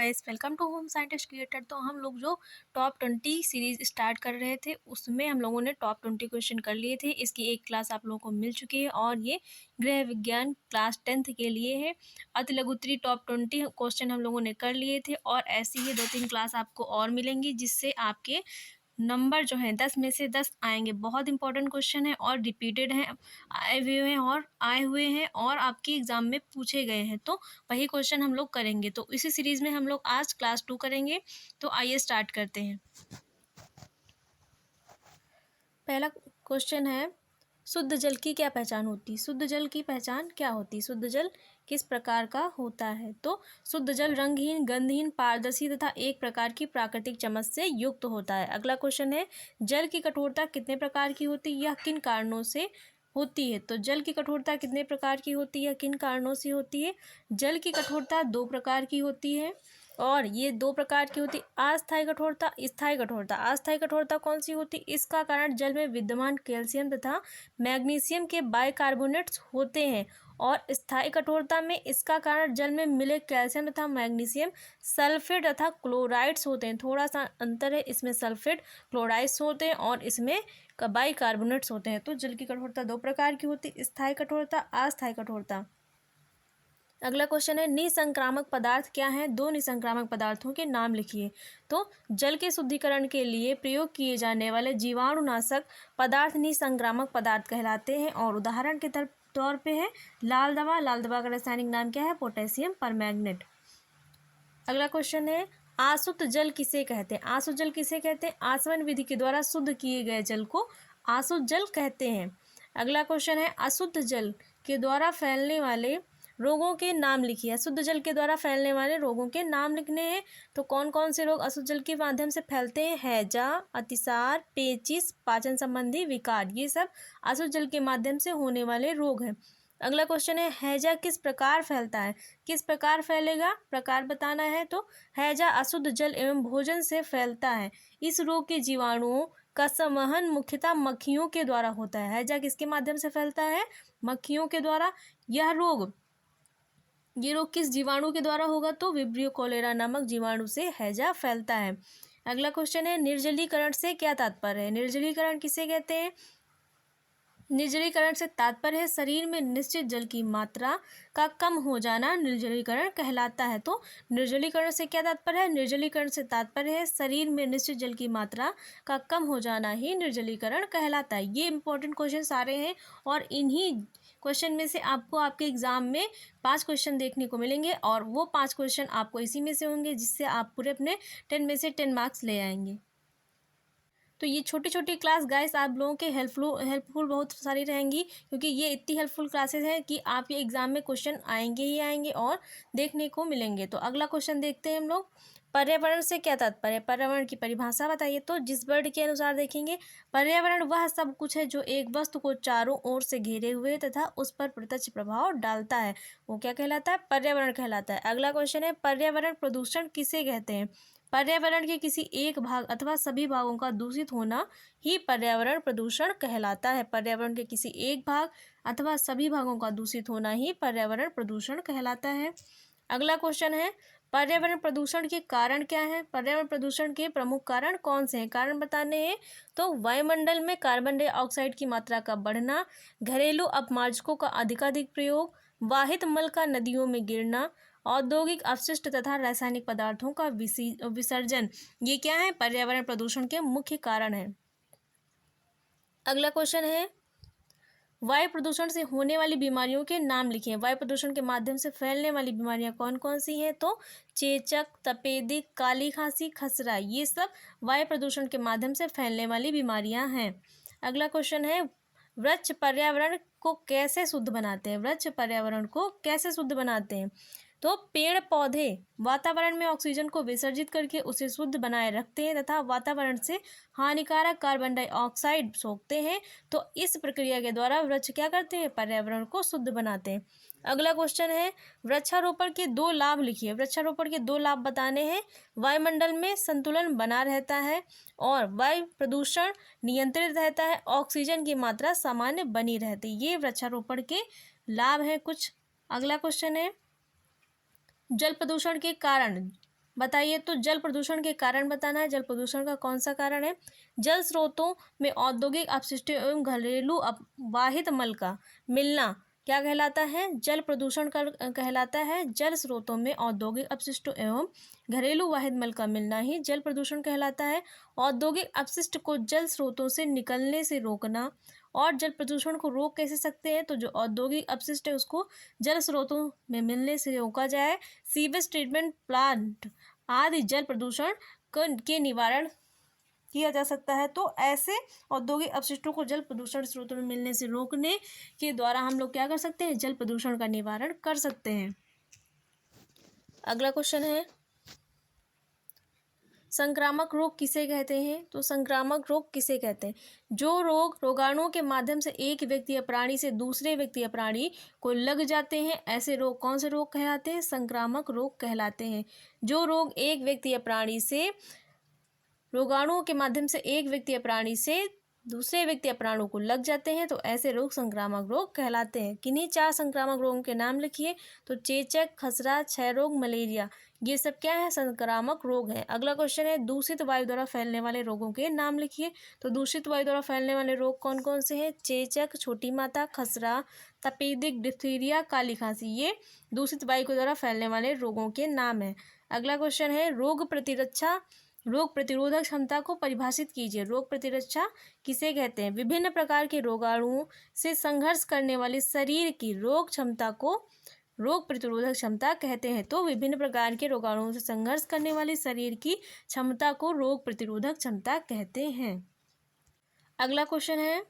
Guys, welcome to Home Scientist Creator. तो हम लोग जो टॉप 20 सीरीज स्टार्ट कर रहे थे उसमें हम लोगों ने टॉप 20 क्वेश्चन कर लिए थे। इसकी एक क्लास आप लोगों को मिल चुकी है और ये गृह विज्ञान क्लास 10th के लिए है। अति लघुत्तरी टॉप 20 क्वेश्चन हम लोगों ने कर लिए थे और ऐसी ही 2-3 क्लास आपको और मिलेंगी जिससे आपके नंबर जो हैं 10 में से 10 आएंगे। बहुत इंपॉर्टेंट क्वेश्चन है और रिपीटेड हैं, आए हुए हैं और आपके एग्जाम में पूछे गए हैं। तो वही क्वेश्चन हम लोग करेंगे। तो इसी सीरीज में हम लोग आज क्लास 2 करेंगे। तो आइए स्टार्ट करते हैं। पहला क्वेश्चन है, शुद्ध जल की क्या पहचान होती है? शुद्ध जल की पहचान क्या होती है? शुद्ध जल किस प्रकार का होता है? तो शुद्ध जल रंगहीन, गंधहीन, पारदर्शी तथा एक प्रकार की प्राकृतिक चमक से युक्त होता है। अगला क्वेश्चन है, जल की कठोरता कितने प्रकार की होती है? यह किन कारणों से होती है? तो जल की कठोरता कितने प्रकार की होती है, किन कारणों से होती है? जल की कठोरता 2 प्रकार की होती है और ये 2 प्रकार की होती है, अस्थायी कठोरता, स्थायी कठोरता। अस्थायी कठोरता कौन सी होती है? इसका कारण जल में विद्यमान कैल्शियम तथा मैग्नीशियम के बाइकार्बोनेट्स होते हैं। और स्थायी कठोरता में इसका कारण जल में मिले कैल्शियम तथा मैग्नीशियम सल्फेट तथा क्लोराइड्स होते हैं। थोड़ा सा अंतर है, इसमें सल्फेट क्लोराइड्स होते हैं और इसमें बाइकार्बोनेट्स होते हैं। तो जल की कठोरता 2 प्रकार की होती है, स्थायी कठोरता, अस्थायी कठोरता। अगला क्वेश्चन है, निसंक्रामक पदार्थ क्या है? 2 निसंक्रामक पदार्थों के नाम लिखिए। तो जल के शुद्धिकरण के लिए प्रयोग किए जाने वाले जीवाणुनाशक पदार्थ निसंक्रामक पदार्थ कहलाते हैं और उदाहरण के तौर पे है लाल दवा। लाल दवा का रासायनिक नाम क्या है? Potassium permanganate. अगला क्वेश्चन है, आसुत जल किसे कहते हैं? आसुत जल किसे कहते हैं? आसवन विधि के द्वारा शुद्ध किए गए जल को आसुत जल कहते हैं। अगला क्वेश्चन है, अशुद्ध जल के द्वारा फैलने वाले रोगों के नाम लिखिए। अशुद्ध जल के द्वारा फैलने वाले रोगों के नाम लिखने हैं। तो कौन कौन से रोग अशुद्ध जल के माध्यम से फैलते हैं? हैजा, अतिसार, पेचिश, पाचन संबंधी विकार, ये सब अशुद्ध जल के माध्यम से होने वाले रोग हैं। अगला क्वेश्चन है, हैजा किस प्रकार फैलता है? किस प्रकार फैलेगा, प्रकार बताना है। तो हैजा अशुद्ध जल एवं भोजन से फैलता है। इस रोग के जीवाणुओं का संवहन मुख्यतः मक्खियों के द्वारा होता है। हैजा किसके माध्यम से फैलता है? मक्खियों के द्वारा। ये रोग किस जीवाणु के द्वारा होगा? तो विब्रियो कोलेरा नामक जीवाणु से हैजा फैलता है। अगला क्वेश्चन है, निर्जलीकरण से क्या तात्पर्य है? निर्जलीकरण किसे कहते हैं? निर्जलीकरण से तात्पर्य है शरीर में निश्चित जल की मात्रा का कम हो जाना निर्जलीकरण कहलाता है। तो निर्जलीकरण से क्या तात्पर्य है? निर्जलीकरण से तात्पर्य है शरीर में निश्चित जल की मात्रा का कम हो जाना ही निर्जलीकरण कहलाता है। ये इंपॉर्टेंट क्वेश्चन सारे हैं और इन्हीं क्वेश्चन में से आपको आपके एग्जाम में 5 क्वेश्चन देखने को मिलेंगे और वो 5 क्वेश्चन आपको इसी में से होंगे जिससे आप पूरे अपने 10 में से 10 मार्क्स ले आएंगे। तो ये छोटी छोटी क्लास गाइस आप लोगों के हेल्पफुल बहुत सारी रहेंगी क्योंकि ये इतनी हेल्पफुल क्लासेस हैं कि आप ये एग्जाम में क्वेश्चन आएंगे ही आएंगे और देखने को मिलेंगे। तो अगला क्वेश्चन देखते हैं हम लोग, पर्यावरण से क्या तात्पर्य है? पर्यावरण की परिभाषा बताइए। तो जिस वर्ड के अनुसार देखेंगे, पर्यावरण वह सब कुछ है जो एक वस्तु को चारों ओर से घेरे हुए तथा उस पर प्रत्यक्ष प्रभाव डालता है, वो क्या कहलाता है? पर्यावरण कहलाता है। अगला क्वेश्चन है, पर्यावरण प्रदूषण किसे कहते हैं? पर्यावरण के किसी एक भाग अथवा सभी भागों का दूषित होना ही पर्यावरण प्रदूषण कहलाता है। पर्यावरण के किसी एक भाग अथवा सभी भागों का दूषित होना ही पर्यावरण प्रदूषण कहलाता है। अगला क्वेश्चन है, पर्यावरण प्रदूषण के कारण क्या है? पर्यावरण प्रदूषण के प्रमुख कारण कौन से हैं? कारण बताने हैं। तो वायुमंडल में कार्बन डाइऑक्साइड की मात्रा का बढ़ना, घरेलू अपमार्जकों का अधिकाधिक प्रयोग, वाहित मल का नदियों में गिरना, औद्योगिक अपशिष्ट तथा रासायनिक पदार्थों का विसर्जन, ये क्या है? पर्यावरण प्रदूषण के मुख्य कारण है। अगला क्वेश्चन है, वायु प्रदूषण से होने वाली बीमारियों के नाम लिखिए। वायु प्रदूषण के माध्यम से फैलने वाली बीमारियां कौन कौन सी हैं? तो चेचक, तपेदिक, काली खांसी, खसरा, ये सब वायु प्रदूषण के माध्यम से फैलने वाली बीमारियां हैं। अगला क्वेश्चन है, वृक्ष पर्यावरण को कैसे शुद्ध बनाते हैं? वृक्ष पर्यावरण को कैसे शुद्ध बनाते हैं? तो पेड़ पौधे वातावरण में ऑक्सीजन को विसर्जित करके उसे शुद्ध बनाए रखते हैं तथा वातावरण से हानिकारक कार्बन डाइऑक्साइड सोखते हैं। तो इस प्रक्रिया के द्वारा वृक्ष क्या करते हैं? पर्यावरण को शुद्ध बनाते हैं। अगला क्वेश्चन है, वृक्षारोपण के 2 लाभ लिखिए। वृक्षारोपण के 2 लाभ बताने हैं। वायुमंडल में संतुलन बना रहता है और वायु प्रदूषण नियंत्रित रहता है, ऑक्सीजन की मात्रा सामान्य बनी रहती है। ये वृक्षारोपण के लाभ हैं कुछ। अगला क्वेश्चन है, जल प्रदूषण के कारण बताइए। तो जल प्रदूषण के कारण बताना है। जल प्रदूषण का कौन सा कारण है? जल स्रोतों में औद्योगिक अपशिष्टों एवं घरेलू अपवाहित मल का मिलना क्या कहलाता है? जल प्रदूषण का कहलाता है जल स्रोतों में औद्योगिक अपशिष्टों एवं घरेलू वाहित मल का मिलना ही जल प्रदूषण कहलाता है। औद्योगिक अपशिष्ट को जल स्रोतों से निकलने से रोकना। और जल प्रदूषण को रोक कैसे सकते हैं? तो जो औद्योगिक अपशिष्ट है उसको जल स्रोतों में मिलने से रोका जाए। सीवेज ट्रीटमेंट प्लांट आदि जल प्रदूषण के निवारण किया जा सकता है। तो ऐसे औद्योगिक अपशिष्टों को जल प्रदूषण स्रोतों में मिलने से रोकने के द्वारा हम लोग क्या कर सकते हैं? जल प्रदूषण का निवारण कर सकते हैं। अगला क्वेश्चन है, संक्रामक रोग किसे कहते हैं? तो संक्रामक रोग किसे कहते हैं? जो रोग रोगाणुओं के माध्यम से एक व्यक्ति या प्राणी से दूसरे व्यक्ति या प्राणी को लग जाते हैं, ऐसे रोग कौन से रोग कहलाते हैं? संक्रामक रोग कहलाते हैं। जो रोग एक व्यक्ति या प्राणी से रोगाणुओं के माध्यम से एक व्यक्ति या प्राणी से दूसरे व्यक्ति या प्राणु को लग जाते हैं, तो ऐसे रोग संक्रामक रोग कहलाते हैं। किन्हीं 4 संक्रामक रोगों के नाम लिखिए। तो चेचक, खसरा, क्षय रोग, मलेरिया, ये सब क्या है? संक्रामक रोग हैं। अगला क्वेश्चन है, दूषित वायु द्वारा फैलने वाले रोगों के नाम लिखिए। तो दूषित वायु द्वारा फैलने वाले रोग कौन कौन से हैं? चेचक, छोटी माता, खसरा, तपेदिक, डिप्थीरिया, काली खांसी, ये दूषित वायु के द्वारा फैलने वाले रोगों के नाम हैं। अगला क्वेश्चन है, रोग प्रतिरोधक क्षमता को परिभाषित कीजिए। रोग प्रतिरक्षा किसे कहते हैं? विभिन्न प्रकार के रोगाणुओं से संघर्ष करने वाले शरीर की रोग क्षमता को रोग प्रतिरोधक क्षमता कहते हैं। तो विभिन्न प्रकार के रोगाणुओं से संघर्ष करने वाले शरीर की क्षमता को रोग प्रतिरोधक क्षमता कहते हैं। अगला क्वेश्चन है,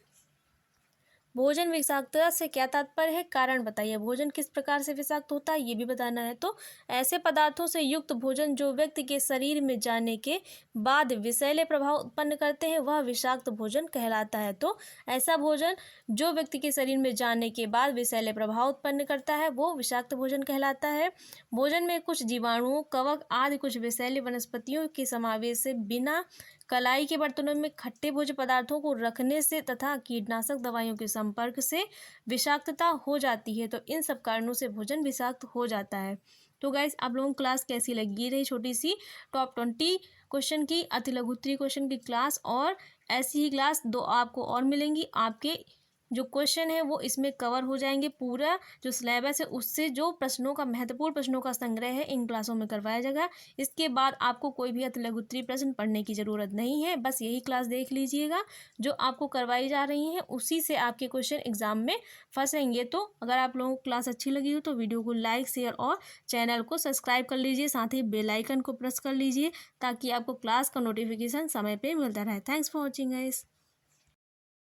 भोजन विषाक्तता से क्या तात्पर्य है? कारण बताइए। भोजन किस प्रकार से विषाक्त होता है ये भी बताना है। तो ऐसे पदार्थों से युक्त भोजन जो व्यक्ति के शरीर में जाने के बाद विषैले प्रभाव उत्पन्न करते हैं वह विषाक्त भोजन कहलाता है। तो ऐसा भोजन जो व्यक्ति के शरीर में जाने के बाद विषैले प्रभाव उत्पन्न करता है वो विषाक्त भोजन कहलाता है। भोजन में कुछ जीवाणुओं, कवक आदि कुछ विषैले वनस्पतियों के समावेश से बिना कलाई के बर्तनों में खट्टे भोज्य पदार्थों को रखने से तथा कीटनाशक दवाइयों के संपर्क से विषाक्तता हो जाती है। तो इन सब कारणों से भोजन विषाक्त हो जाता है। तो गाइस, आप लोगों को क्लास कैसी लगी? रही छोटी सी टॉप 20 क्वेश्चन की, अति लघु उत्तरीय क्वेश्चन की क्लास, और ऐसी ही क्लास 2 आपको और मिलेंगी। आपके जो क्वेश्चन है वो इसमें कवर हो जाएंगे। पूरा जो सिलेबस है उससे जो प्रश्नों का महत्वपूर्ण प्रश्नों का संग्रह है इन क्लासों में करवाया जाएगा। इसके बाद आपको कोई भी अति लघु उत्तरीय प्रश्न पढ़ने की ज़रूरत नहीं है। बस यही क्लास देख लीजिएगा जो आपको करवाई जा रही हैं, उसी से आपके क्वेश्चन एग्जाम में फंसेंगे। तो अगर आप लोगों को क्लास अच्छी लगी हो तो वीडियो को लाइक, शेयर और चैनल को सब्सक्राइब कर लीजिए। साथ ही बेल आइकन को प्रेस कर लीजिए ताकि आपको क्लास का नोटिफिकेशन समय पर मिलता रहे। Thanks for watching guys.